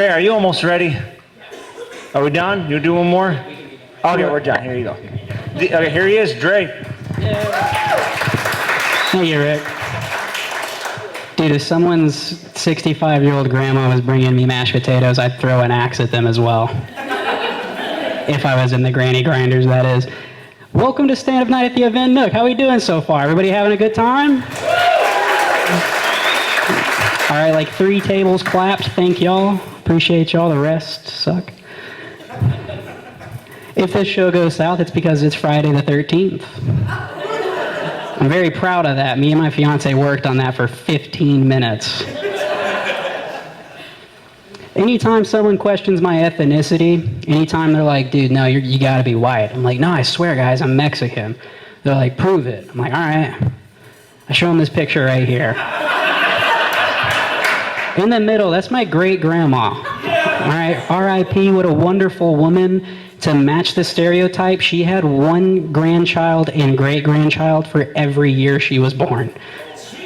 Hey, are you almost ready? Are we done? You do one more? Okay, we're done. Here you go. Okay, here he is, Dre. Hey, Rick. Dude, if someone's 65-year-old grandma was bringing me mashed potatoes, I'd throw an axe at them as well. If I was in the granny grinders, that is. Welcome to stand-up night at the event Nook. How are we doing so far? Everybody having a good time? All right, like 3 tables clapped. Thank y'all. Appreciate y'all. The rest suck. If this show goes south, it's because it's Friday the 13th. I'm very proud of that. Me and my fiance worked on that for 15 minutes. Anytime someone questions my ethnicity, anytime they're like, dude, no, you gotta be white. I'm like, no, I swear, guys, I'm Mexican. They're like, prove it. I'm like, all right. I show them this picture right here. In the middle, that's my great-grandma. All right, R.I.P., what a wonderful woman. To match the stereotype, she had 1 grandchild and great-grandchild for every year she was born.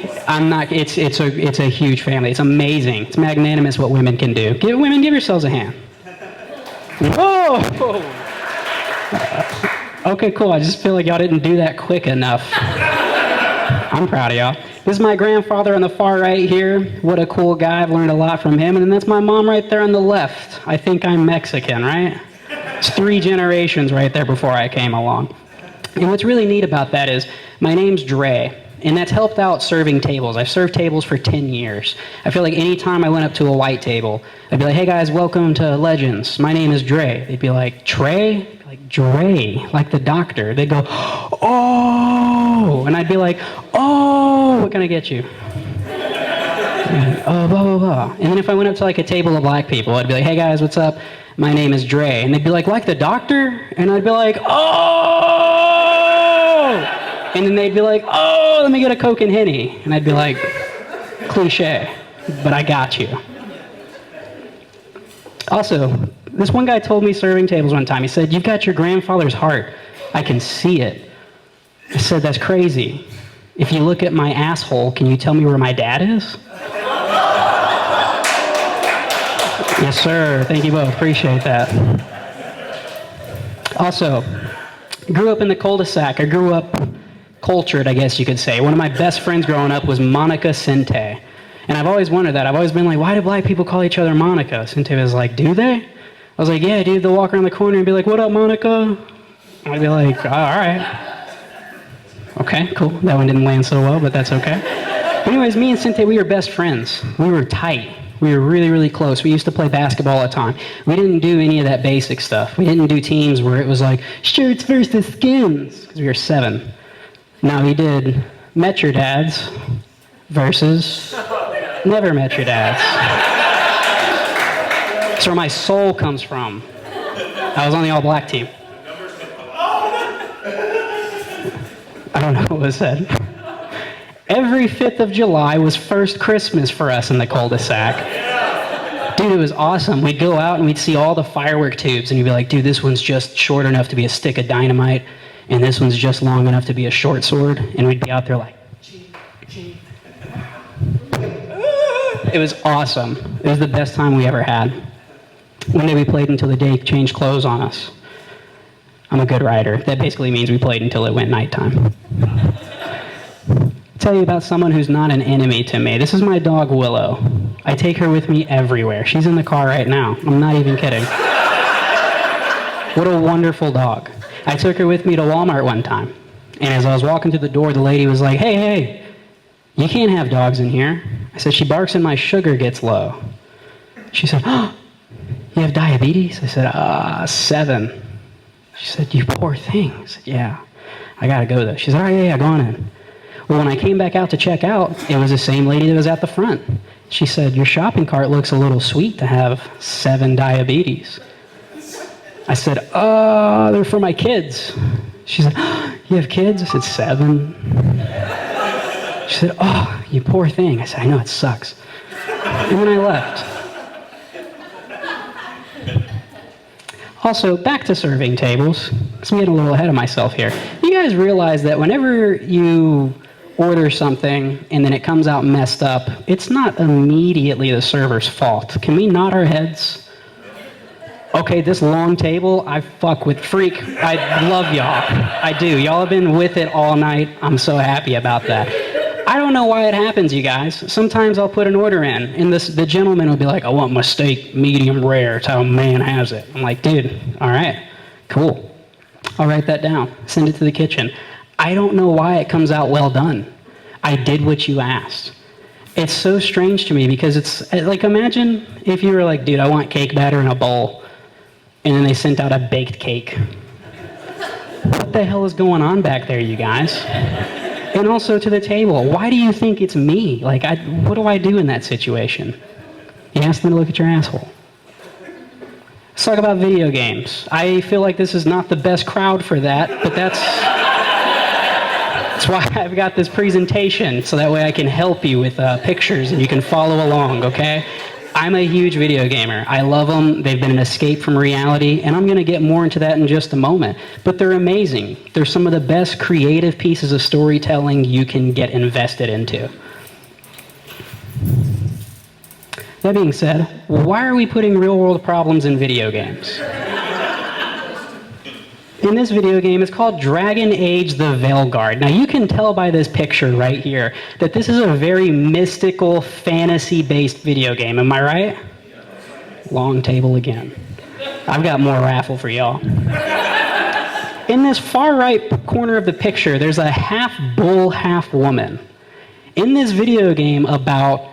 It's a huge family. It's amazing. It's magnanimous what women can do. Women, give yourselves a hand. Whoa! Okay, cool. I just feel like y'all didn't do that quick enough. I'm proud of y'all. This is my grandfather on the far right here. What a cool guy. I've learned a lot from him. And then that's my mom right there on the left. I think I'm Mexican, right? It's 3 generations right there before I came along. And what's really neat about that is my name's Dre. And that's helped out serving tables. I've served tables for 10 years. I feel like any time I went up to a white table, I'd be like, hey guys, welcome to Legends. My name is Dre. They'd be like, Trey? I'd be like, Dre, like the doctor. They'd go, oh! And I'd be like, oh, what can I get you? Oh, blah, blah, blah. And then if I went up to like a table of black people, I'd be like, hey guys, what's up? My name is Dre. And they'd be like the doctor? And I'd be like, oh! And then they'd be like, oh, let me get a Coke and Henny. And I'd be like, cliche, but I got you. Also, this one guy told me serving tables one time, he said, you've got your grandfather's heart. I can see it. I said, that's crazy. If you look at my asshole, can you tell me where my dad is? Yes, sir. Thank you both. Appreciate that. Also, grew up in the cul-de-sac. I grew up cultured, I guess you could say. One of my best friends growing up was Monica Sente. And I've always wondered that. I've always been like, why do black people call each other Monica? Sente was like, do they? I was like, yeah, dude. They'll walk around the corner and be like, what up, Monica? I'd be like, all right. Okay, cool. That one didn't land so well, but that's okay. But anyways, me and Sente, we were best friends. We were tight. We were really, really close. We used to play basketball all the time. We didn't do any of that basic stuff. We didn't do teams where it was like, shirts versus skins, because we were 7. Now we did Met Your Dads versus Never Met Your Dads. That's where my soul comes from. I was on the all-black team. I don't know what was said. Every 5th of July was first Christmas for us in the cul-de-sac. Dude, it was awesome. We'd go out and we'd see all the firework tubes, and you'd be like, dude, this one's just short enough to be a stick of dynamite, and this one's just long enough to be a short sword, and we'd be out there like, it was awesome. It was the best time we ever had. One day we played until the day changed clothes on us. I'm a good writer. That basically means we played until it went nighttime. I'll tell you about someone who's not an enemy to me. This is my dog, Willow. I take her with me everywhere. She's in the car right now. I'm not even kidding. What a wonderful dog. I took her with me to Walmart one time. And as I was walking through the door, the lady was like, hey, you can't have dogs in here. I said, she barks and my sugar gets low. She said, oh, you have diabetes? I said, 7. She said, you poor thing. I said, yeah, I gotta go though. She said, all right, yeah, go on in. Well, when I came back out to check out, it was the same lady that was at the front. She said, your shopping cart looks a little sweet to have 7 diabetes. I said, they're for my kids. She said, oh, you have kids? I said, 7. She said, oh, you poor thing. I said, I know, it sucks. And then I left. Also, back to serving tables, because I'm getting a little ahead of myself here. You guys realize that whenever you order something and then it comes out messed up, it's not immediately the server's fault. Can we nod our heads? Okay, this long table, I fuck with freak. I love y'all. I do. Y'all have been with it all night. I'm so happy about that. I don't know why it happens, you guys. Sometimes I'll put an order in, and the gentleman will be like, I want my steak medium rare. It's how a man has it. I'm like, dude, all right, cool. I'll write that down. Send it to the kitchen. I don't know why it comes out well done. I did what you asked. It's so strange to me because it's like, imagine if you were like, dude, I want cake batter in a bowl, and then they sent out a baked cake. What the hell is going on back there, you guys? And also to the table, why do you think it's me? Like, what do I do in that situation? You ask them to look at your asshole. Let's talk about video games. I feel like this is not the best crowd for that, but that's why I've got this presentation, so that way I can help you with pictures and you can follow along, okay? I'm a huge video gamer. I love them. They've been an escape from reality, and I'm going to get more into that in just a moment. But they're amazing. They're some of the best creative pieces of storytelling you can get invested into. That being said, why are we putting real-world problems in video games? In this video game, it's called Dragon Age the Veilguard. Now, you can tell by this picture right here that this is a very mystical, fantasy-based video game. Am I right? Long table again. I've got more raffle for y'all. In this far right corner of the picture, there's a half bull, half woman. In this video game about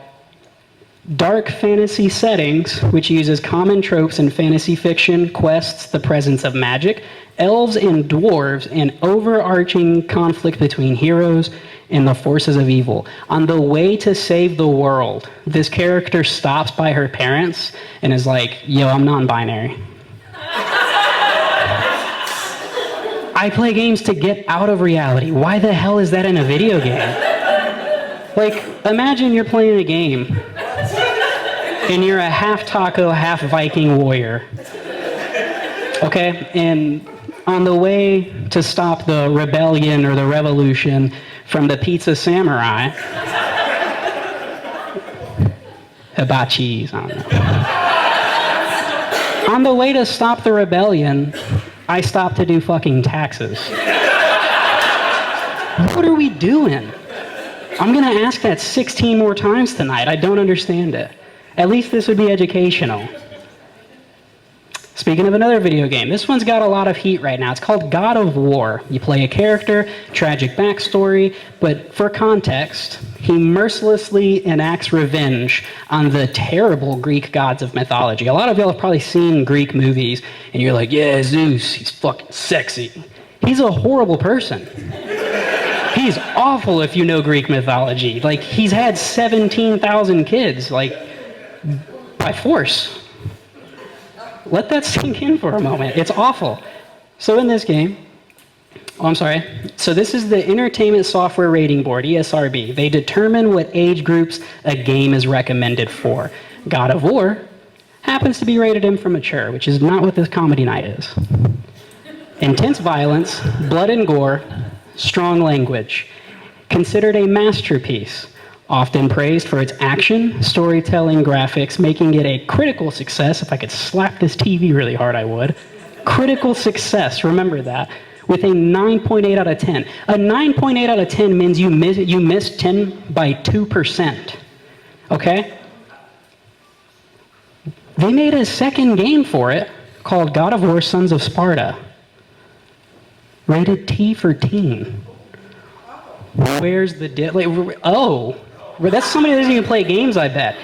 dark fantasy settings, which uses common tropes in fantasy fiction, quests, the presence of magic, elves and dwarves, and overarching conflict between heroes and the forces of evil. On the way to save the world, this character stops by her parents and is like, yo, I'm non-binary. I play games to get out of reality. Why the hell is that in a video game? Like, imagine you're playing a game and you're a half taco, half Viking warrior. Okay? And on the way to stop the rebellion or the revolution from the pizza samurai, hibachis, I don't know. On the way to stop the rebellion, I stopped to do fucking taxes. What are we doing? I'm gonna ask that 16 more times tonight. I don't understand it. At least this would be educational. Speaking of another video game, this one's got a lot of heat right now. It's called God of War. You play a character, tragic backstory, but for context, he mercilessly enacts revenge on the terrible Greek gods of mythology. A lot of y'all have probably seen Greek movies, and you're like, yeah, Zeus, he's fucking sexy. He's a horrible person. He's awful if you know Greek mythology. Like, he's had 17,000 kids, like, by force. Let that sink in for a moment. It's awful. So in this game, So this is the Entertainment Software Rating Board, ESRB. They determine what age groups a game is recommended for. God of War happens to be rated M for mature, which is not what this comedy night is. Intense violence, blood and gore, strong language. Considered a masterpiece. Often praised for its action, storytelling, graphics, making it a critical success. If I could slap this TV really hard, I would. Critical success, remember that, with a 9.8 out of 10. A 9.8 out of 10 means you missed 10 by 2%. Okay? They made a second game for it called God of War Sons of Sparta. Rated T for teen. Where's the that's somebody that doesn't even play games, I bet.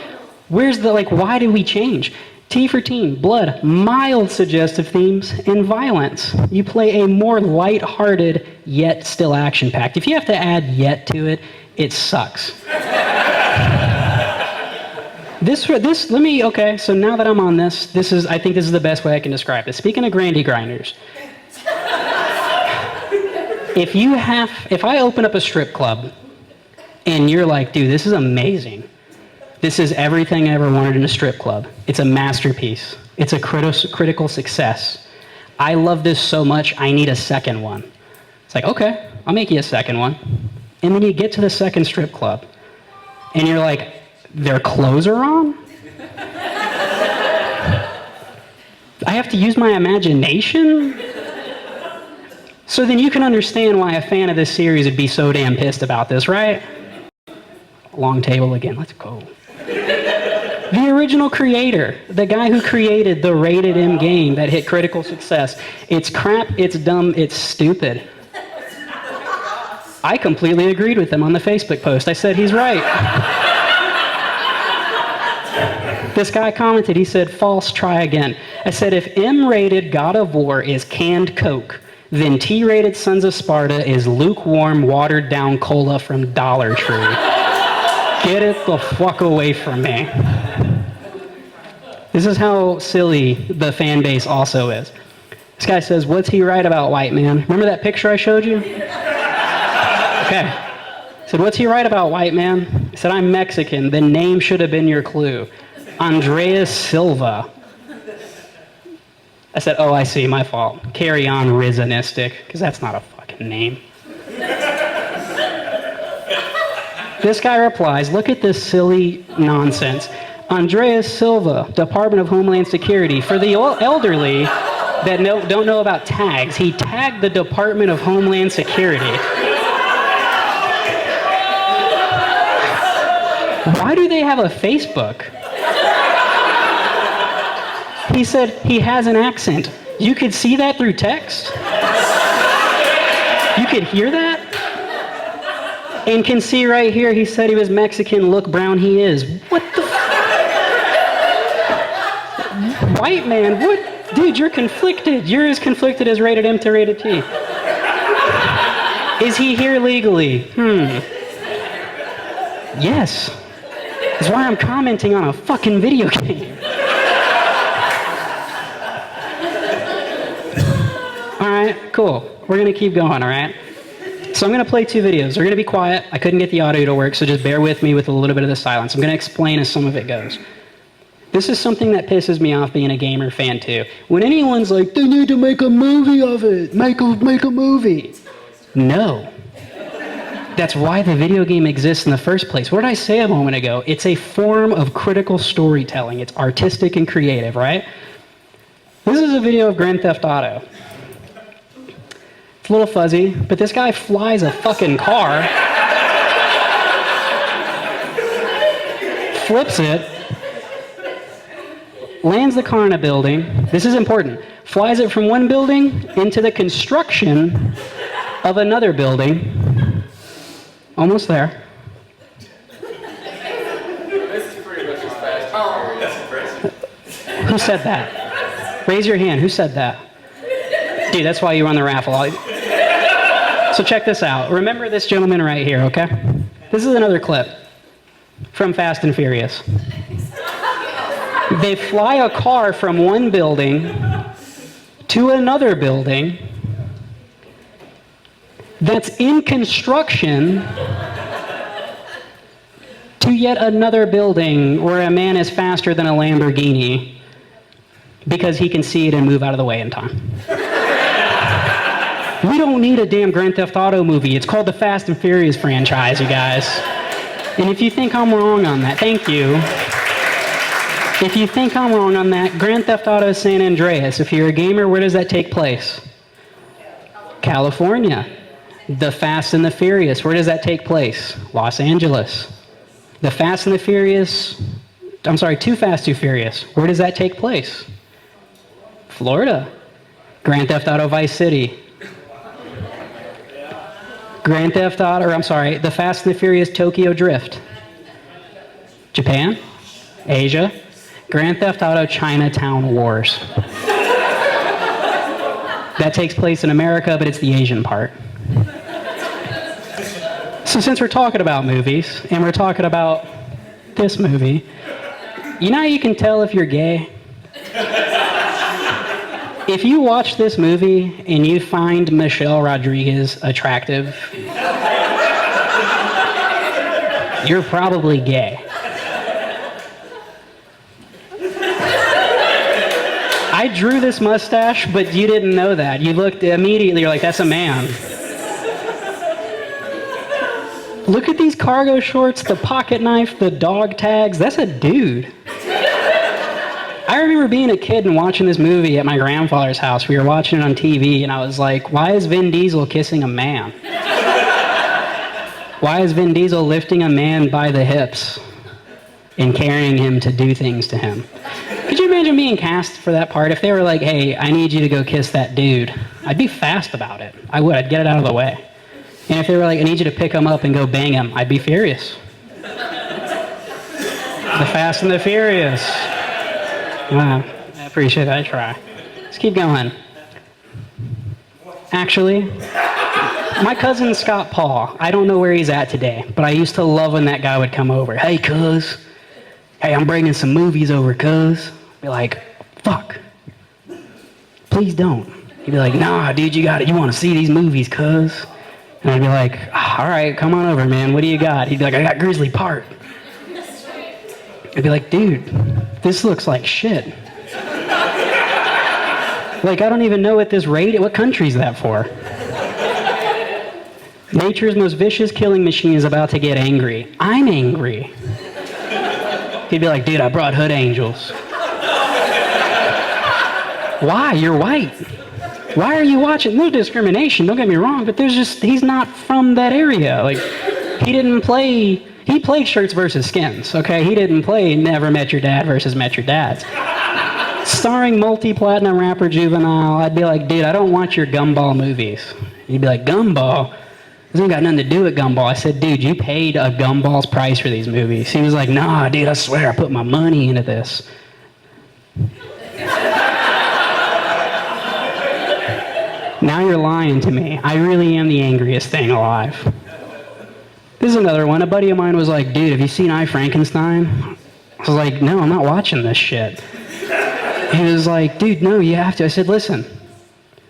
Where's the, why did we change? T for teen, blood, mild suggestive themes, and violence. You play a more light-hearted, yet still action-packed. If you have to add yet to it, it sucks. So now that I'm on this, I think this is the best way I can describe it. Speaking of grandy grinders, if I open up a strip club, and you're like, dude, this is amazing. This is everything I ever wanted in a strip club. It's a masterpiece. It's a critical success. I love this so much, I need a second one. It's like, okay, I'll make you a second one. And then you get to the second strip club, and you're like, their clothes are on? I have to use my imagination? So then you can understand why a fan of this series would be so damn pissed about this, right? Long table again, let's go. The original creator, the guy who created the rated M game that hit critical success. It's crap, it's dumb, it's stupid. I completely agreed with him on the Facebook post. I said, he's right. This guy commented, he said, false, try again. I said, if M-rated God of War is canned Coke, then T-rated Sons of Sparta is lukewarm, watered-down cola from Dollar Tree. Get it the fuck away from me. This is how silly the fan base also is. This guy says, what's he right about, white man? Remember that picture I showed you? Okay. I said, what's he right about, white man? I said, I'm Mexican. The name should have been your clue. Andreas Silva. I said, oh, I see, my fault. Carry on, Rizanistic, because that's not a fucking name. This guy replies, look at this silly nonsense. Andreas Silva, Department of Homeland Security. For the elderly that don't know about tags, he tagged the Department of Homeland Security. Why do they have a Facebook? He said he has an accent. You could see that through text? You could hear that? And can see right here, he said he was Mexican, look brown he is. What the white man, what? Dude, you're conflicted. You're as conflicted as rated M to rated T. Is he here legally? Yes. That's why I'm commenting on a fucking video game. Alright, cool. We're gonna keep going, alright? So I'm gonna play two videos. They're gonna be quiet. I couldn't get the audio to work, so just bear with me with a little bit of the silence. I'm gonna explain as some of it goes. This is something that pisses me off being a gamer fan too. When anyone's like, they need to make a movie of it. Make a movie. No. That's why the video game exists in the first place. What did I say a moment ago? It's a form of critical storytelling. It's artistic and creative, right? This is a video of Grand Theft Auto. It's a little fuzzy, but this guy flies a fucking car, flips it, lands the car in a building. This is important. Flies it from one building into the construction of another building. Almost there. Who said that? Raise your hand. Who said that? Dude, that's why you run the raffle. So check this out. Remember this gentleman right here, okay? This is another clip from Fast and Furious. They fly a car from one building to another building that's in construction to yet another building where a man is faster than a Lamborghini because he can see it and move out of the way in time. We don't need a damn Grand Theft Auto movie. It's called the Fast and Furious franchise, you guys. And if you think I'm wrong on that, thank you. If you think I'm wrong on that, Grand Theft Auto San Andreas, if you're a gamer, where does that take place? California. The Fast and the Furious, where does that take place? Los Angeles. The Fast and the Furious, Too Fast, Too Furious, where does that take place? Florida. Grand Theft Auto Vice City. The Fast and the Furious Tokyo Drift. Japan. Asia. Grand Theft Auto Chinatown Wars. That takes place in America, but it's the Asian part. So since we're talking about movies, and we're talking about this movie, you know how you can tell if you're gay? If you watch this movie and you find Michelle Rodriguez attractive, you're probably gay. I drew this mustache, but you didn't know that. You looked immediately, you're like, that's a man. Look at these cargo shorts, the pocket knife, the dog tags. That's a dude. I remember being a kid and watching this movie at my grandfather's house. We were watching it on TV, and I was like, why is Vin Diesel kissing a man? Why is Vin Diesel lifting a man by the hips and carrying him to do things to him? Could you imagine being cast for that part? If they were like, hey, I need you to go kiss that dude, I'd be fast about it. I would. I'd get it out of the way. And if they were like, I need you to pick him up and go bang him, I'd be furious. The Fast and the Furious. Wow, I appreciate that. I try. Let's keep going. Actually, my cousin Scott Paul, I don't know where he's at today, but I used to love when that guy would come over. Hey, cuz. Hey, I'm bringing some movies over, cuz. Be like, fuck. Please don't. He'd be like, nah, dude, you got it. You want to see these movies, cuz. And I'd be like, all right, come on over, man. What do you got? He'd be like, I got Grizzly Park. I'd be like, dude, this looks like shit. Like, I don't even know what what country's that for? Nature's most vicious killing machine is about to get angry. I'm angry. He'd be like, dude, I brought hood angels. Why? You're white. Why are you watching? No discrimination, don't get me wrong, but he's not from that area. Like, he played Shirts versus Skins, okay? He didn't play Never Met Your Dad versus Met Your Dads. Starring multi-platinum rapper Juvenile, I'd be like, dude, I don't want your Gumball movies. He'd be like, Gumball? This ain't got nothing to do with Gumball. I said, dude, you paid a Gumball's price for these movies. He was like, nah, dude, I swear I put my money into this. Now you're lying to me. I really am the angriest thing alive. This is another one. A buddy of mine was like, dude, have you seen I, Frankenstein? I was like, no, I'm not watching this shit. He was like, dude, no, you have to. I said, listen,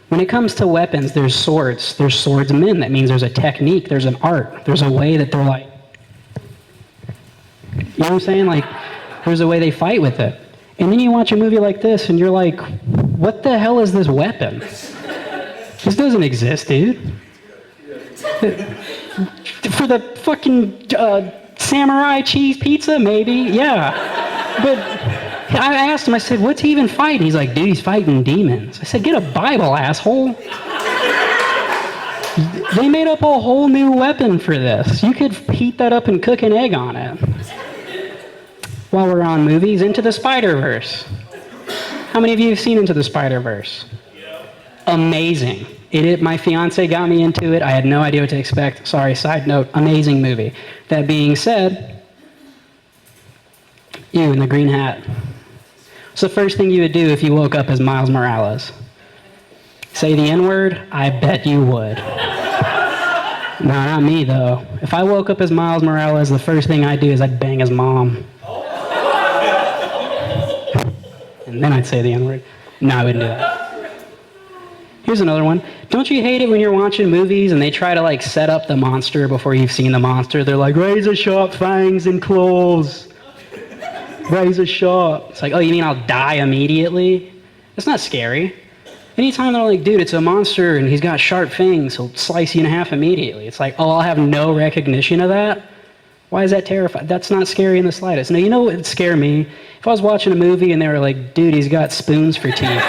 when it comes to weapons, there's swords. There's swordsmen. That means there's a technique. There's an art. There's a way that they're like, you know what I'm saying? Like, there's a way they fight with it. And then you watch a movie like this, and you're like, what the hell is this weapon? This doesn't exist, dude. For the fucking samurai cheese pizza, maybe, yeah. But I asked him, I said, what's he even fighting? He's like, dude, he's fighting demons. I said, get a Bible, asshole. They made up a whole new weapon for this. You could heat that up and cook an egg on it. While we're on movies, Into the Spider-Verse. How many of you have seen Into the Spider-Verse? Amazing. My fiance got me into it. I had no idea what to expect. Sorry, side note, amazing movie. That being said, you in the green hat. What's the first thing you would do if you woke up as Miles Morales? Say the N-word? I bet you would. No, not me, though. If I woke up as Miles Morales, the first thing I'd do is I'd bang his mom. And then I'd say the N-word. No, I wouldn't do that. Here's another one. Don't you hate it when you're watching movies and they try to like set up the monster before you've seen the monster? They're like, razor sharp fangs and claws. Razor sharp. It's like, oh, you mean I'll die immediately? That's not scary. Anytime they're like, dude, it's a monster and he's got sharp fangs, he'll slice you in half immediately. It's like, oh, I'll have no recognition of that? Why is that terrifying? That's not scary in the slightest. Now, you know what would scare me? If I was watching a movie and they were like, dude, he's got spoons for teeth.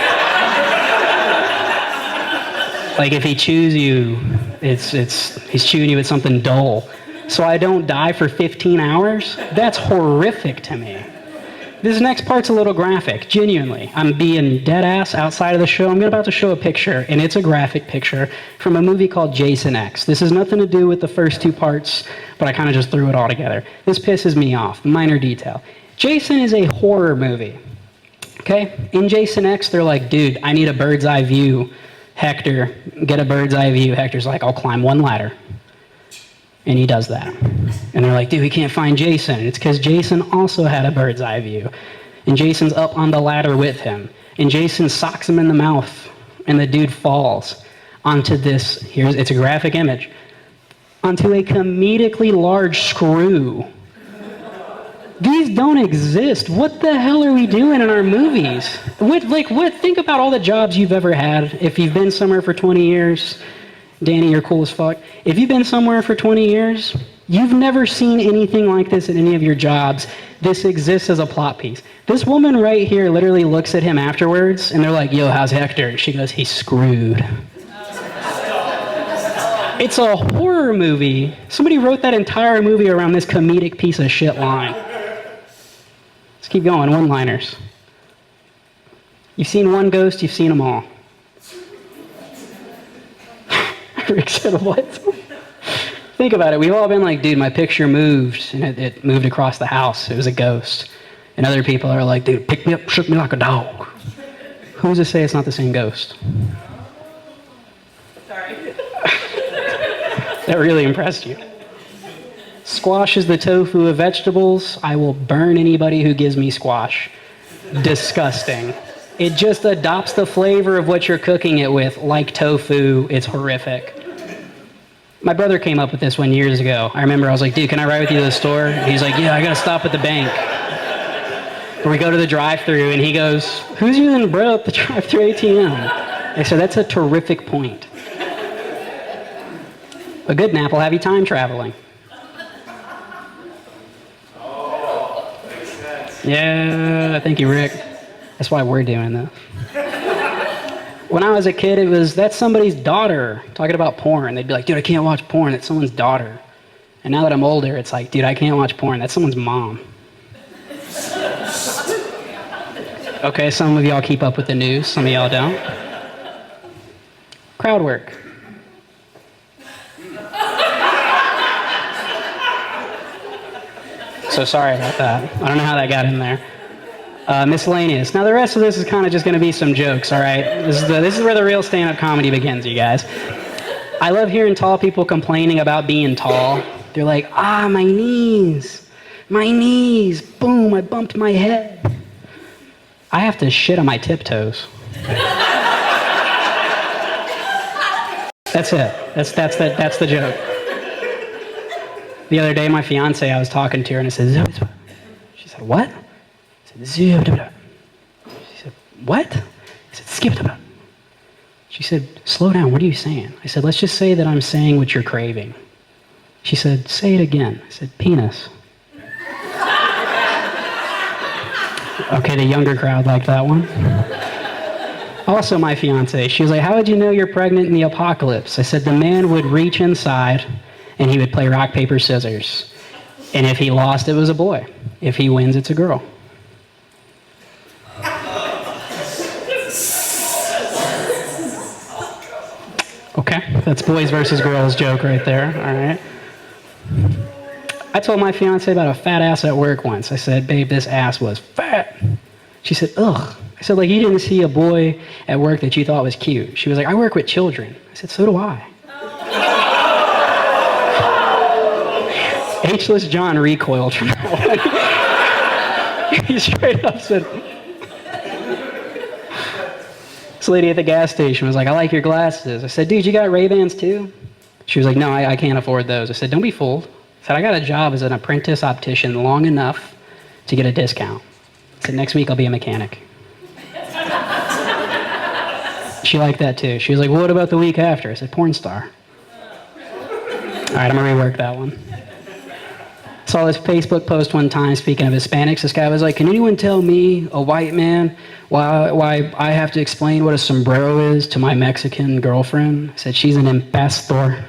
Like if he chews you, he's chewing you with something dull. So I don't die for 15 hours? That's horrific to me. This next part's a little graphic, genuinely. I'm being dead ass outside of the show. I'm about to show a picture, and it's a graphic picture from a movie called Jason X. This has nothing to do with the first two parts, but I kind of just threw it all together. This pisses me off, minor detail. Jason is a horror movie, okay? In Jason X, they're like, dude, I need a bird's eye view. Hector, get a bird's eye view. Hector's like, I'll climb one ladder. And he does that. And they're like, dude, we can't find Jason. It's because Jason also had a bird's eye view. And Jason's up on the ladder with him. And Jason socks him in the mouth. And the dude falls onto this, it's a graphic image, onto a comedically large screw. These don't exist. What the hell are we doing in our movies? Think about all the jobs you've ever had. If you've been somewhere for 20 years, Danny, you're cool as fuck. If you've been somewhere for 20 years, you've never seen anything like this at any of your jobs. This exists as a plot piece. This woman right here literally looks at him afterwards, and they're like, yo, how's Hector? And she goes, he's screwed. It's a horror movie. Somebody wrote that entire movie around this comedic piece of shit line. Let's keep going, one-liners. You've seen one ghost, you've seen them all. Rick said, what? Think about it. We've all been like, dude, my picture moved, and it moved across the house. It was a ghost. And other people are like, dude, pick me up, shook me like a dog. Who's to say it's not the same ghost? Sorry. That really impressed you. Squash is the tofu of vegetables. I will burn anybody who gives me squash. Disgusting. It just adopts the flavor of what you're cooking it with, like tofu. It's horrific. My brother came up with this one years ago. I remember I was like, dude, can I ride with you to the store? And he's like, yeah, I gotta stop at the bank. Or we go to the drive-thru and he goes, who's using bread at the drive-thru ATM? I said, that's a terrific point. A good nap will have you time traveling. Yeah, thank you, Rick. That's why we're doing this. When I was a kid, that's somebody's daughter talking about porn. They'd be like, dude, I can't watch porn. That's someone's daughter. And now that I'm older, it's like, dude, I can't watch porn. That's someone's mom. Okay, some of y'all keep up with the news. Some of y'all don't. Crowd work. So sorry about that. I don't know how that got in there. Miscellaneous. Now the rest of this is kind of just going to be some jokes, all right? This is where the real stand-up comedy begins, you guys. I love hearing tall people complaining about being tall. They're like, my knees, boom, I bumped my head. I have to shit on my tiptoes. That's it. That's the joke. The other day, my fiance, I was talking to her, and I said, she said, what? I said, she said, what? I said, skip it. She said, slow down, what are you saying? I said, let's just say that I'm saying what you're craving. She said, say it again. I said, penis. Okay, the younger crowd liked that one. Also my fiance, she was like, how would you know you're pregnant in the apocalypse? I said, the man would reach inside and he would play rock, paper, scissors. And if he lost, it was a boy. If he wins, it's a girl. Okay, that's boys versus girls joke right there, all right? I told my fiance about a fat ass at work once. I said, babe, this ass was fat. She said, ugh. I said, like, you didn't see a boy at work that you thought was cute. She was like, I work with children. I said, so do I. Ageless John recoiled from that one. He straight up said, this lady at the gas station was like, I like your glasses. I said, dude, you got Ray-Bans too? She was like, no, I can't afford those. I said, don't be fooled. I said, I got a job as an apprentice optician long enough to get a discount. I said, next week I'll be a mechanic. She liked that too. She was like, well, what about the week after? I said, porn star. All right, I'm going to rework that one. Saw this Facebook post one time, speaking of Hispanics. This guy was like, can anyone tell me, a white man, why I have to explain what a sombrero is to my Mexican girlfriend? I said, she's an ambassador.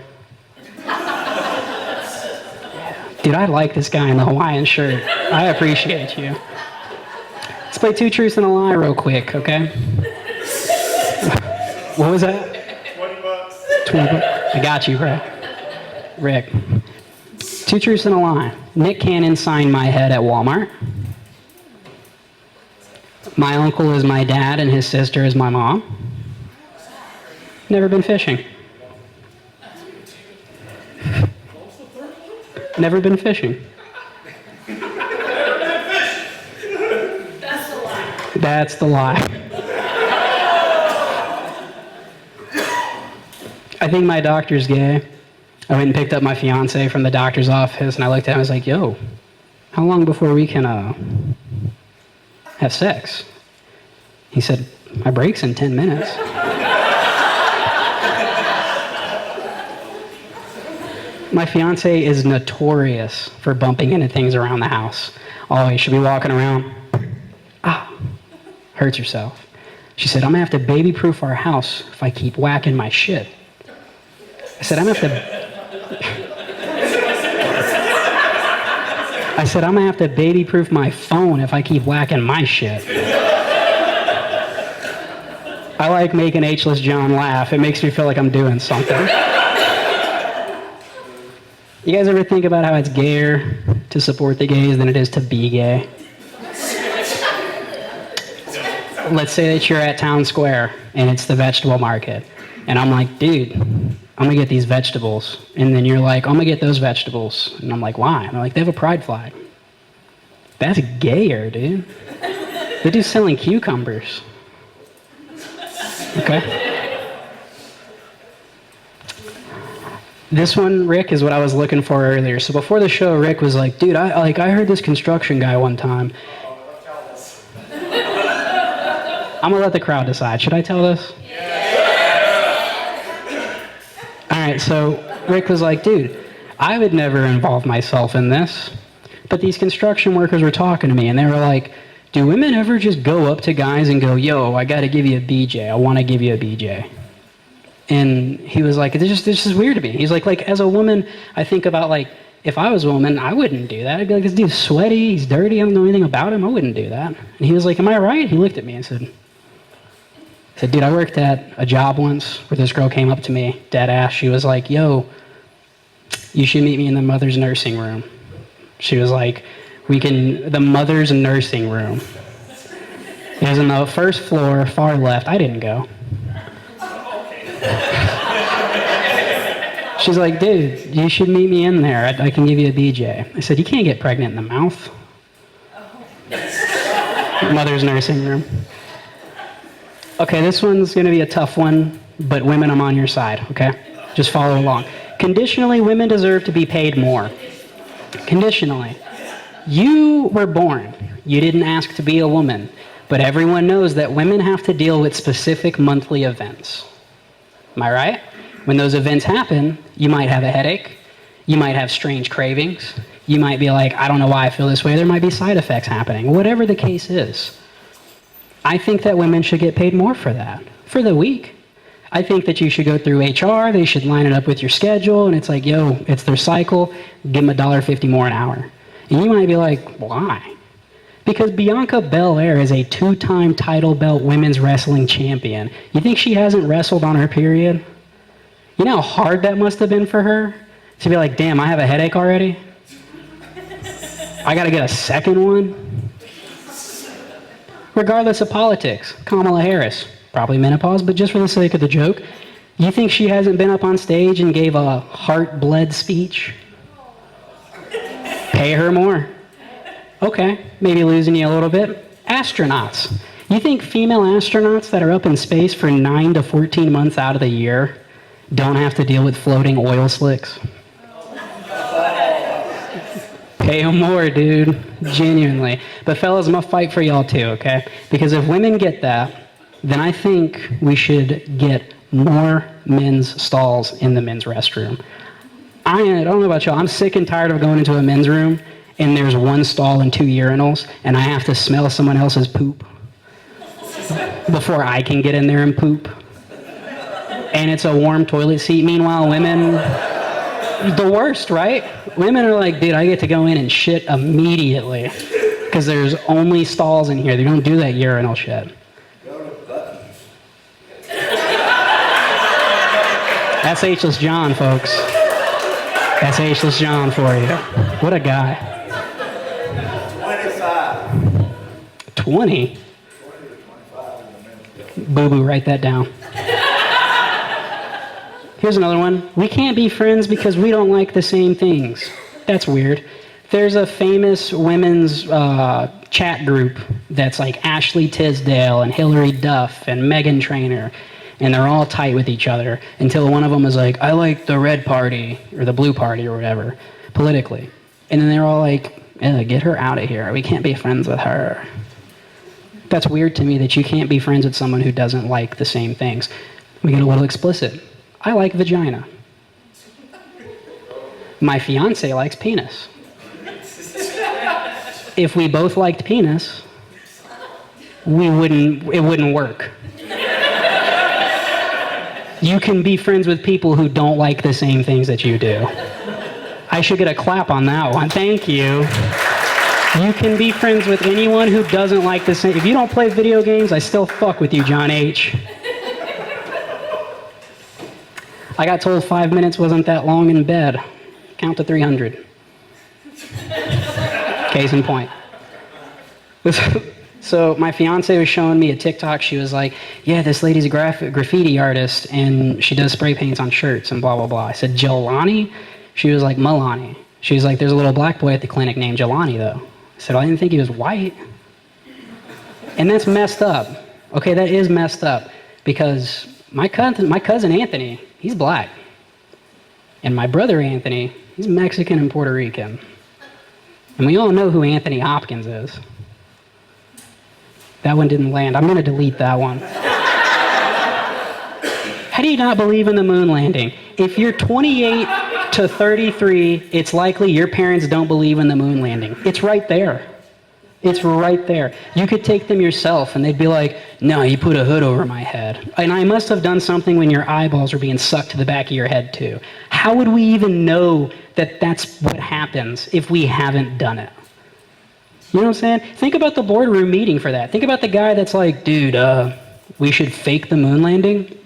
Dude, I like this guy in the Hawaiian shirt. I appreciate you. Let's play Two Truths and a Lie real quick, okay? What was that? $20. $20. I got you, bro. Rick. Two Truths and a Lie. Nick Cannon signed my head at Walmart. My uncle is my dad and his sister is my mom. Never been fishing. Never been fishing. That's the lie. That's the lie. I think my doctor's gay. I went and picked up my fiance from the doctor's office, and I looked at him and I was like, yo, how long before we can have sex? He said, my break's in 10 minutes. My fiance is notorious for bumping into things around the house. Always, she'll be walking around. Hurts herself. She said, I'm gonna have to baby-proof our house if I keep whacking my shit. I said, I'm gonna have to baby-proof my phone if I keep whacking my shit. I like making H-less John laugh. It makes me feel like I'm doing something. You guys ever think about how it's gayer to support the gays than it is to be gay? Let's say that you're at Town Square and it's the vegetable market. And I'm like, dude, I'm gonna get these vegetables. And then you're like, I'm gonna get those vegetables. And I'm like, why? And they're like, they have a pride flag. That's gayer, dude. The dude's selling cucumbers. Okay? This one, Rick, is what I was looking for earlier. So before the show, Rick was like, dude, I heard this construction guy one time. I'm gonna let the crowd decide. Should I tell this? All right, so Rick was like, dude, I would never involve myself in this. But these construction workers were talking to me, and they were like, do women ever just go up to guys and go, yo, I gotta give you a BJ. I wanna give you a BJ. And he was like, this is weird to me. He's like, as a woman, I think about, like, if I was a woman, I wouldn't do that. I'd be like, this dude's sweaty, he's dirty, I don't know anything about him, I wouldn't do that. And he was like, am I right? He looked at me and said, dude, I worked at a job once where this girl came up to me, dead ass. She was like, yo, you should meet me in the mother's nursing room. She was like, the mother's nursing room. It was on the first floor, far left. I didn't go. She's like, dude, you should meet me in there. I can give you a BJ. I said, you can't get pregnant in the mouth. Mother's nursing room. Okay, this one's going to be a tough one, but women, I'm on your side, okay? Just follow along. Conditionally, women deserve to be paid more. Conditionally. You were born. You didn't ask to be a woman. But everyone knows that women have to deal with specific monthly events. Am I right? When those events happen, you might have a headache. You might have strange cravings. You might be like, I don't know why I feel this way. There might be side effects happening. Whatever the case is. I think that women should get paid more for that. For the week. I think that you should go through HR. They should line it up with your schedule. And it's like, yo, it's their cycle. Give them $1.50 more an hour. And you might be like, why? Because Bianca Belair is a 2-time title belt women's wrestling champion. You think she hasn't wrestled on her period? You know how hard that must have been for her? To be like, damn, I have a headache already? I gotta get a second one? Regardless of politics, Kamala Harris, probably menopause, but just for the sake of the joke, you think she hasn't been up on stage and gave a heart-bled speech? Pay her more. Okay, maybe losing you a little bit. Astronauts. You think female astronauts that are up in space for 9 to 14 months out of the year don't have to deal with floating oil slicks? Pay them more, dude. Genuinely. But fellas, I'm going to fight for y'all too, okay? Because if women get that, then I think we should get more men's stalls in the men's restroom. I don't know about y'all. I'm sick and tired of going into a men's room and there's one stall and 2 urinals and I have to smell someone else's poop before I can get in there and poop. And it's a warm toilet seat. Meanwhile, women, the worst, right? Women are like, dude, I get to go in and shit immediately because there's only stalls in here. They don't do that urinal shit. That's H-less John, folks. That's H-less John for you. What a guy. 20? Boo-boo, write that down. Here's another one. We can't be friends because we don't like the same things. That's weird. There's a famous women's chat group that's like Ashley Tisdale and Hillary Duff and Meghan Trainor. And they're all tight with each other until one of them is like, I like the red party or the blue party or whatever, politically. And then they're all like, get her out of here. We can't be friends with her. That's weird to me that you can't be friends with someone who doesn't like the same things. We get a little explicit. I like vagina. My fiance likes penis. If we both liked penis, it wouldn't work. You can be friends with people who don't like the same things that you do. I should get a clap on that one. Thank you. You can be friends with anyone who doesn't like the same. If you don't play video games, I still fuck with you, John H. I got told 5 minutes wasn't that long in bed. Count to 300. Case in point. So my fiance was showing me a TikTok. She was like, yeah, this lady's a graffiti artist, and she does spray paints on shirts and blah, blah, blah. I said, Jelani? She was like, Milani. She was like, there's a little black boy at the clinic named Jelani, though. I said, well, I didn't think he was white. And that's messed up. Okay, that is messed up. Because my cousin Anthony, he's black. And my brother Anthony, he's Mexican and Puerto Rican. And we all know who Anthony Hopkins is. That one didn't land. I'm going to delete that one. How do you not believe in the moon landing? If you're 28 to 33, it's likely your parents don't believe in the moon landing. It's right there. It's right there. You could take them yourself, and they'd be like, no, you put a hood over my head. And I must have done something when your eyeballs are being sucked to the back of your head, too. How would we even know that that's what happens if we haven't done it? You know what I'm saying? Think about the boardroom meeting for that. Think about the guy that's like, dude, we should fake the moon landing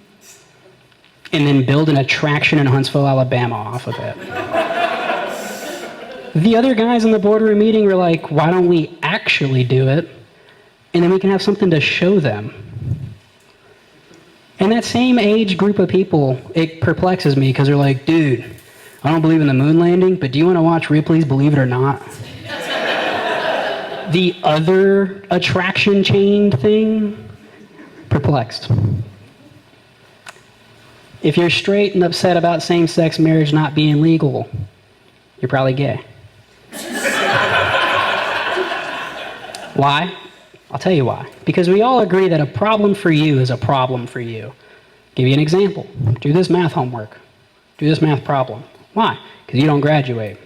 and then build an attraction in Huntsville, Alabama off of it. The other guys in the boardroom meeting were like, why don't we actually do it? And then we can have something to show them. And that same age group of people, it perplexes me because they're like, dude, I don't believe in the moon landing, but do you want to watch Ripley's Believe It or Not? The other attraction chain thing? Perplexed. If you're straight and upset about same-sex marriage not being legal, you're probably gay. Why? I'll tell you why. Because we all agree that a problem for you is a problem for you. Give you an example. Do this math homework. Do this math problem. Why? Because you don't graduate.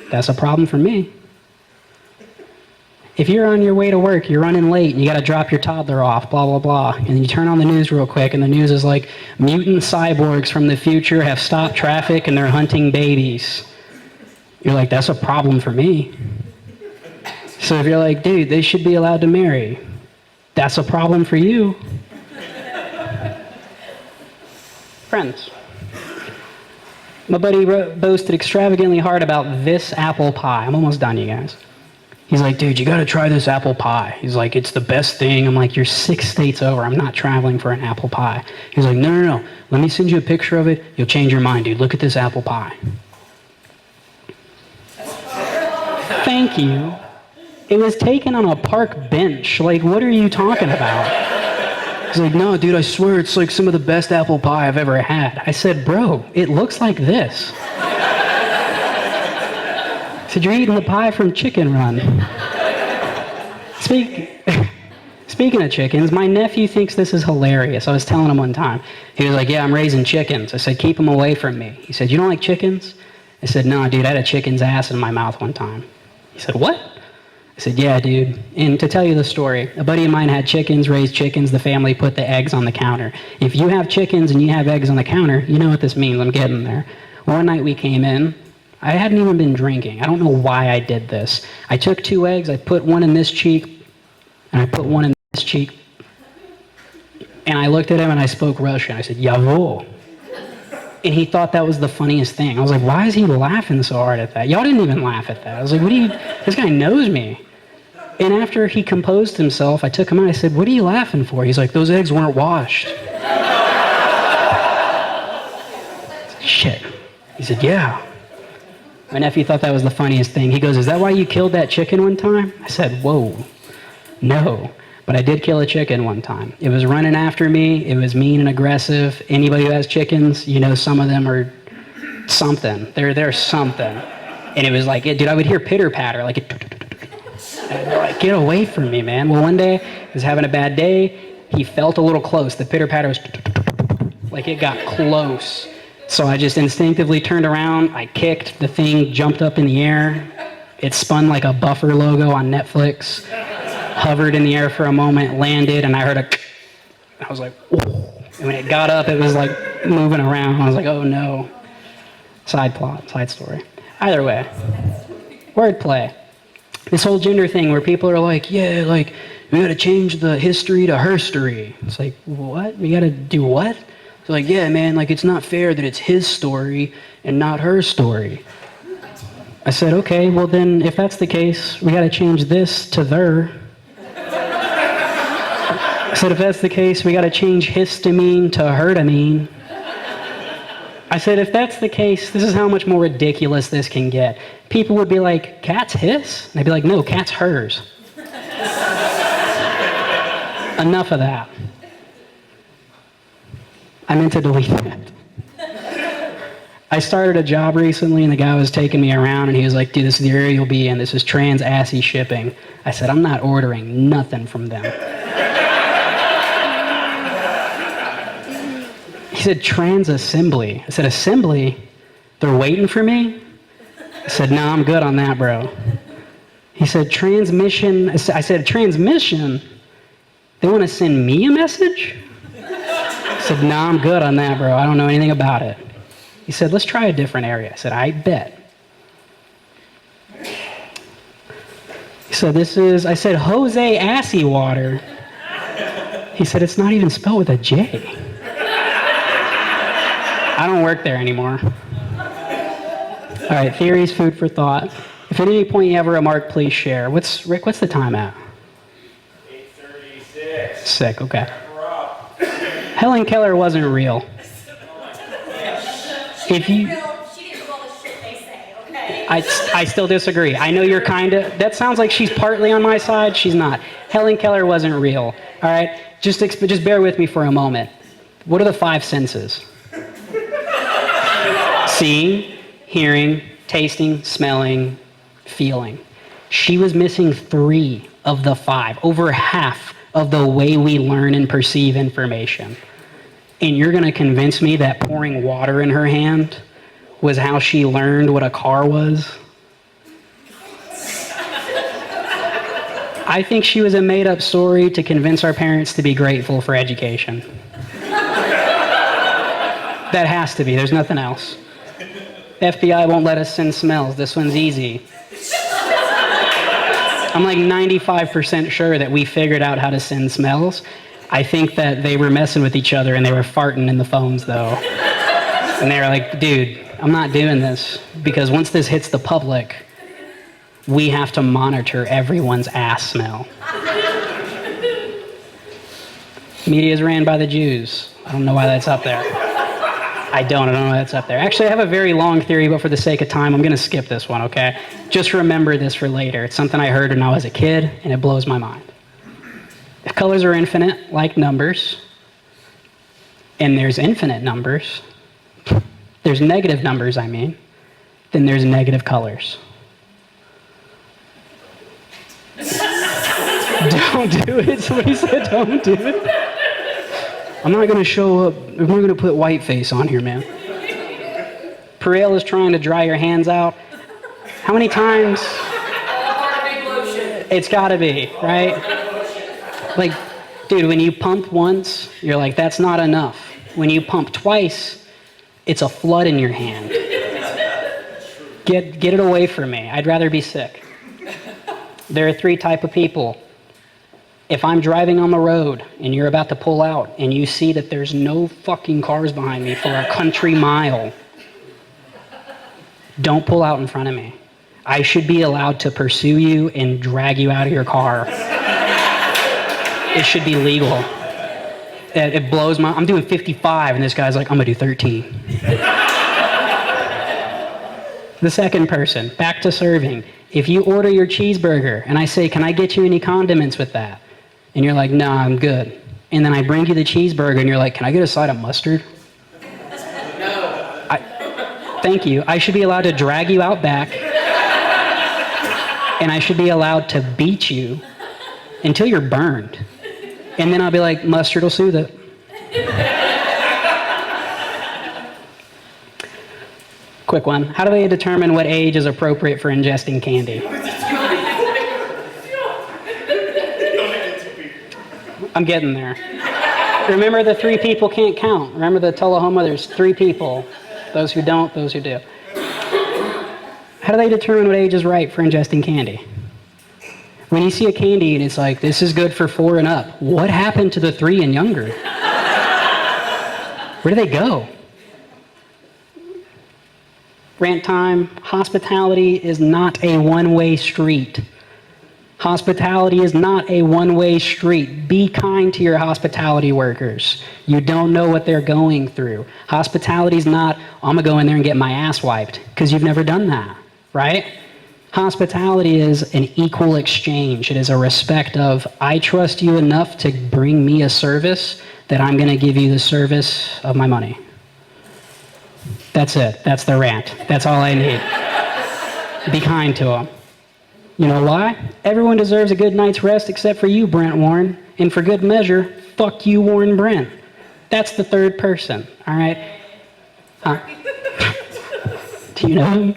That's a problem for me. If you're on your way to work, you're running late, and you got to drop your toddler off, blah, blah, blah, and you turn on the news real quick, and the news is like, mutant cyborgs from the future have stopped traffic, and they're hunting babies. You're like, that's a problem for me. So if you're like, dude, they should be allowed to marry, that's a problem for you. Friends. My buddy boasted extravagantly hard about this apple pie. I'm almost done, you guys. He's like, dude, you got to try this apple pie. He's like, it's the best thing. I'm like, you're 6 states over. I'm not traveling for an apple pie. He's like, no. Let me send you a picture of it. You'll change your mind, dude. Look at this apple pie. Thank you. It was taken on a park bench. Like, what are you talking about? He's like, no, dude, I swear it's like some of the best apple pie I've ever had. I said, bro, it looks like this. I said, you're eating the pie from Chicken Run. Speaking of chickens, my nephew thinks this is hilarious. I was telling him one time. He was like, yeah, I'm raising chickens. I said, keep them away from me. He said, you don't like chickens? I said, no, dude, I had a chicken's ass in my mouth one time. He said, what? I said, yeah, dude. And to tell you the story, a buddy of mine had chickens, raised chickens. The family put the eggs on the counter. If you have chickens and you have eggs on the counter, you know what this means. I'm getting there. One night we came in. I hadn't even been drinking. I don't know why I did this. I took 2 eggs. I put one in this cheek, and I put one in this cheek. And I looked at him, and I spoke Russian. I said, Yavo. And he thought that was the funniest thing. I was like, why is he laughing so hard at that? Y'all didn't even laugh at that. I was like, this guy knows me. And after he composed himself, I took him out. I said, what are you laughing for? He's like, those eggs weren't washed. Shit. He said, yeah. My nephew thought that was the funniest thing. He goes, is that why you killed that chicken one time? I said, whoa. No. But I did kill a chicken one time. It was running after me. It was mean and aggressive. Anybody who has chickens, you know some of them are something. They're something. And it was like, dude, I would hear pitter-patter. Like, like, get away from me, man. Well, one day, he was having a bad day. He felt a little close. The pitter-patter was like it got close. So I just instinctively turned around, I kicked, the thing jumped up in the air. It spun like a Buffer logo on Netflix, hovered in the air for a moment, landed, and I heard a I was like, ooh. And when it got up, it was like moving around. I was like, oh no. Side plot, side story. Either way, wordplay. This whole gender thing where people are like, yeah, like, we gotta change the history to herstory. It's like, what? We gotta do what? It's like, yeah, man, like, it's not fair that it's his story and not her story. I said, okay, well then, if that's the case, we gotta change this to their. I said, if that's the case, we gotta change histamine to hertamine. I said, if that's the case, this is how much more ridiculous this can get. People would be like, cat's his? And I'd be like, no, cat's hers. Enough of that. I meant to delete that. I started a job recently, and the guy was taking me around, and he was like, dude, this is the area you'll be in. This is trans-assy shipping. I said, I'm not ordering nothing from them. He said, trans assembly. I said, assembly? They're waiting for me? I said, no, I'm good on that, bro. He said, transmission. I said, transmission? They want to send me a message? I said, no, I'm good on that, bro. I don't know anything about it. He said, let's try a different area. I said, I bet. He said, I said, Jose Assy Water. He said, it's not even spelled with a J. I don't work there anymore. All right, theories, food for thought. If at any point you have a remark, please share. Rick, what's the time at? 8:36. Sick, okay. Helen Keller wasn't real. If you, she didn't do all the shit they say, okay? I still disagree. I know you're kind of, that sounds like she's partly on my side. She's not. Helen Keller wasn't real. All right? Just bear with me for a moment. What are the 5 senses? Seeing, hearing, tasting, smelling, feeling. She was missing 3 of the 5, over half of the way we learn and perceive information. And you're going to convince me that pouring water in her hand was how she learned what a car was? I think she was a made-up story to convince our parents to be grateful for education. That has to be. There's nothing else. FBI won't let us send smells. This one's easy. I'm like 95% sure that we figured out how to send smells. I think that they were messing with each other and they were farting in the phones though. And they were like, dude, I'm not doing this because once this hits the public, we have to monitor everyone's ass smell. Media is ran by the Jews. I don't know why that's up there. I don't know why that's up there. Actually, I have a very long theory, but for the sake of time, I'm going to skip this one, okay? Just remember this for later. It's something I heard when I was a kid, and it blows my mind. If colors are infinite, like numbers, and there's infinite numbers, there's negative numbers, I mean, then there's negative colors. Don't do it. Somebody said don't do it. I'm not going to show up. I'm not going to put white face on here, man. Purell is trying to dry your hands out. How many times? It's got to be, right? Like, dude, when you pump once, you're like, that's not enough. When you pump twice, it's a flood in your hand. Get it away from me. I'd rather be sick. There are 3 types of people. If I'm driving on the road and you're about to pull out and you see that there's no fucking cars behind me for a country mile, don't pull out in front of me. I should be allowed to pursue you and drag you out of your car. It should be legal. It blows my... I'm doing 55 and this guy's like, I'm gonna do 13. The second person, back to serving. If you order your cheeseburger and I say, can I get you any condiments with that? And you're like, nah, I'm good. And then I bring you the cheeseburger and you're like, can I get a side of mustard? No. Thank you. I should be allowed to drag you out back. And I should be allowed to beat you until you're burned. And then I'll be like, mustard will soothe it. quick one. How do they determine what age is appropriate for ingesting candy? I'm getting there. Remember the 3 people can't count. Remember the Tullahoma, there's 3 people. Those who don't, those who do. How do they determine what age is right for ingesting candy? When you see a candy and it's like, this is good for 4 and up, what happened to the 3 and younger? Where do they go? Rant time. Hospitality is not a one-way street. Hospitality is not a one-way street. Be kind to your hospitality workers. You don't know what they're going through. Hospitality is not, I'm going to go in there and get my ass wiped, because you've never done that, right? Hospitality is an equal exchange. It is a respect of, I trust you enough to bring me a service that I'm going to give you the service of my money. That's it. That's the rant. That's all I need. Be kind to them. You know why? Everyone deserves a good night's rest except for you, Brent Warren. And for good measure, fuck you, Warren Brent. That's the third person, all right? Do you know him?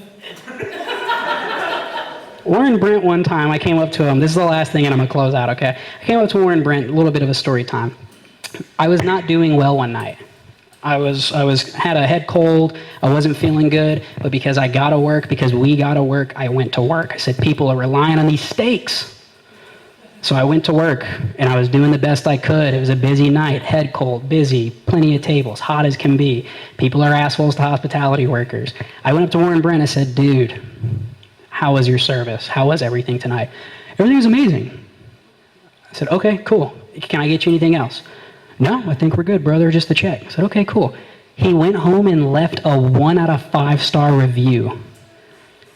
Warren Brent, one time, I came up to him. This is the last thing, and I'm going to close out, okay? I came up to Warren Brent, a little bit of a story time. I was not doing well one night. I had a head cold. I wasn't feeling good, but because I got to work, because we got to work, I went to work. I said, people are relying on these steaks. So I went to work, and I was doing the best I could. It was a busy night, head cold, busy, plenty of tables, hot as can be. People are assholes to hospitality workers. I went up to Warren Brent. I said, dude, how was your service? How was everything tonight? Everything was amazing. I said, okay, cool. Can I get you anything else? No, I think we're good, brother, just the check. I said, okay, cool. He went home and left a 1 out of 5-star review.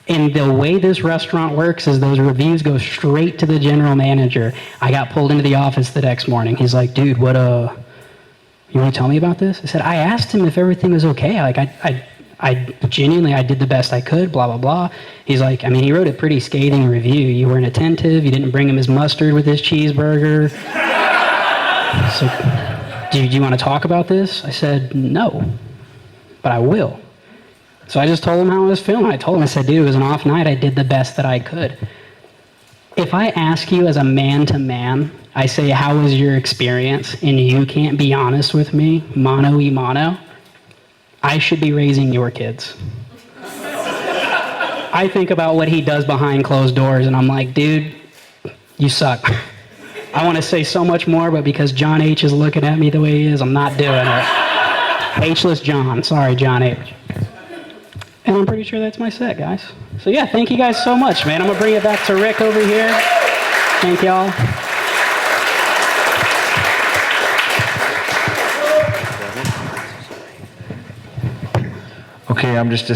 And the way this restaurant works is those reviews go straight to the general manager. I got pulled into the office the next morning. He's like, dude, you want to tell me about this? I said, I asked him if everything was okay. Like, I genuinely, I did the best I could, blah, blah, blah. He's like, I mean, he wrote a pretty scathing review. You weren't attentive. You didn't bring him his mustard with his cheeseburger. So, do you want to talk about this? I said, no, but I will. So I just told him how I was feeling. I told him, I said, dude, it was an off night. I did the best that I could. If I ask you as a man-to-man, I say, how was your experience? And you can't be honest with me, mano y mano, I should be raising your kids. I think about what he does behind closed doors, and I'm like, dude, you suck. I want to say so much more, but because John H. is looking at me the way he is, I'm not doing it. H-less John. Sorry, John H. And I'm pretty sure that's my set, guys. So yeah, thank you guys so much, man. I'm going to bring it back to Rick over here. Thank y'all. Okay, I'm just